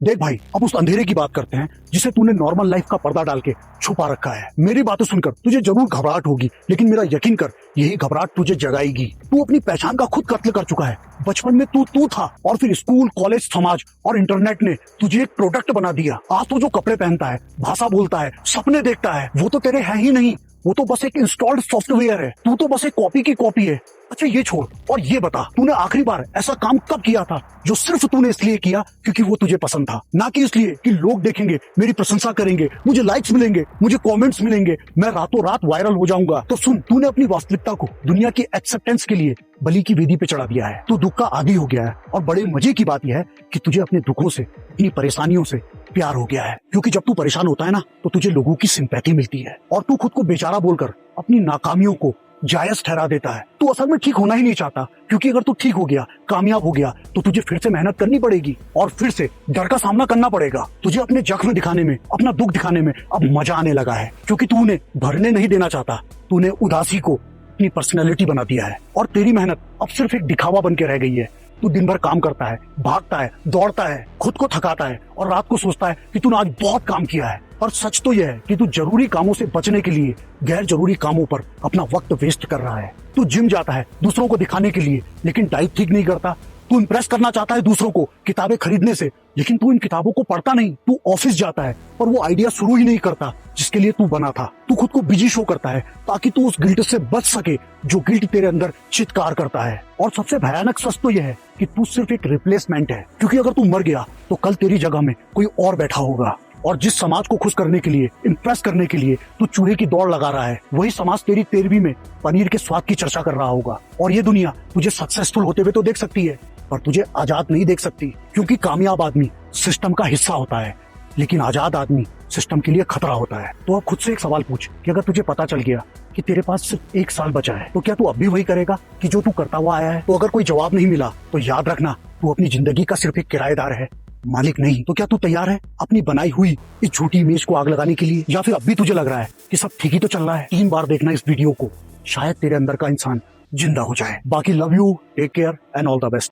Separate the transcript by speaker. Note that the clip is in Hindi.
Speaker 1: देख भाई, अब उस अंधेरे की बात करते हैं जिसे तूने नॉर्मल लाइफ का पर्दा डाल के छुपा रखा है। मेरी बातें सुनकर तुझे जरूर घबराहट होगी, लेकिन मेरा यकीन कर, यही घबराहट तुझे जगाएगी। तू अपनी पहचान का खुद कत्ल कर चुका है। बचपन में तू था, और फिर स्कूल, कॉलेज, समाज और इंटरनेट ने तुझे एक प्रोडक्ट बना दिया। आज तो जो कपड़े पहनता है, भाषा बोलता है, सपने देखता है, वो तो तेरे है ही नहीं। वो तो बस एक इंस्टॉल्ड सॉफ्टवेयर है। तू तो बस एक कॉपी की कॉपी है। अच्छा ये छोड़, और ये बता, तूने आखिरी बार ऐसा काम कब किया था जो सिर्फ तूने इसलिए किया क्योंकि वो तुझे पसंद था, ना कि इसलिए कि लोग देखेंगे, मेरी प्रशंसा करेंगे, मुझे लाइक्स मिलेंगे, मुझे कमेंट्स मिलेंगे, मैं रातों रात वायरल हो जाऊंगा। तो सुन, तूने अपनी वास्तविकता को दुनिया की एक्सेप्टेंस के लिए बलि की वेदी पे चढ़ा दिया है। तू दुख का आदी हो गया है, और बड़े मजे की बात यह है कि तुझे अपने दुखों से, अपनी परेशानियों से प्यार हो गया है। क्योंकि जब तू परेशान होता है ना, तो तुझे लोगों की सिंपैथी मिलती है, और तू खुद को बेचारा बोलकर अपनी नाकामियों को जायज ठहरा देता है। तू असल में ठीक होना ही नहीं चाहता, क्योंकि अगर तू ठीक हो गया, कामयाब हो गया, तो तुझे फिर से मेहनत करनी पड़ेगी और फिर से डर का सामना करना पड़ेगा। तुझे अपने जख्म दिखाने में, अपना दुख दिखाने में अब मजा आने लगा है, क्योंकि तू उन्हें भरने नहीं देना चाहता। तूने उदासी को अपनी पर्सनैलिटी बना दिया है, और तेरी मेहनत अब सिर्फ एक दिखावा बन के रह गई है। तू दिन भर काम करता है, भागता है, दौड़ता है, खुद को थकाता है, और रात को सोचता है कि तूने आज बहुत काम किया है। और सच तो यह है कि तू जरूरी कामों से बचने के लिए गैर जरूरी कामों पर अपना वक्त वेस्ट कर रहा है। तू जिम जाता है दूसरों को दिखाने के लिए, लेकिन डाइट ठीक नहीं करता। तू इम्प्रेस करना चाहता है दूसरों को किताबें खरीदने से, लेकिन तू इन किताबों को पढ़ता नहीं। तू ऑफिस जाता है पर वो आइडिया शुरू ही नहीं करता जिसके लिए तू बना था। तू खुद को बिजी शो करता है ताकि तू उस गिल्ट से बच सके जो गिल्ट तेरे अंदर चित्कार करता है। और सबसे भयानक सच तो यह है कि तू सिर्फ एक रिप्लेसमेंट है, क्योंकि अगर तू मर गया तो कल तेरी जगह में कोई और बैठा होगा। और जिस समाज को खुश करने के लिए, इम्प्रेस करने के लिए तू चूहे की दौड़ लगा रहा है, वही समाज तेरी 13वीं में पनीर के स्वाद की चर्चा कर रहा होगा। और ये दुनिया तुझे सक्सेसफुल होते हुए तो देख सकती है, पर तुझे आजाद नहीं देख सकती, क्योंकि कामयाब आदमी सिस्टम का हिस्सा होता है, लेकिन आजाद आदमी सिस्टम के लिए खतरा होता है। तो अब खुद से एक सवाल पूछ कि अगर तुझे पता चल गया कि तेरे पास सिर्फ 1 साल बचा है, तो क्या तू अब भी वही करेगा कि जो तू करता हुआ आया है? तो अगर कोई जवाब नहीं मिला तो याद रखना, तू अपनी जिंदगी का सिर्फ एक किराएदार है, मालिक नहीं। तो क्या तू तैयार है अपनी बनाई हुई इस झूठी इमेज को आग लगाने के लिए, या फिर अब भी तुझे लग रहा है कि सब ठीक ही तो चल रहा है? 3 बार देखना इस वीडियो को, शायद तेरे अंदर का इंसान जिंदा हो जाए। बाकी love you, take care and all the best.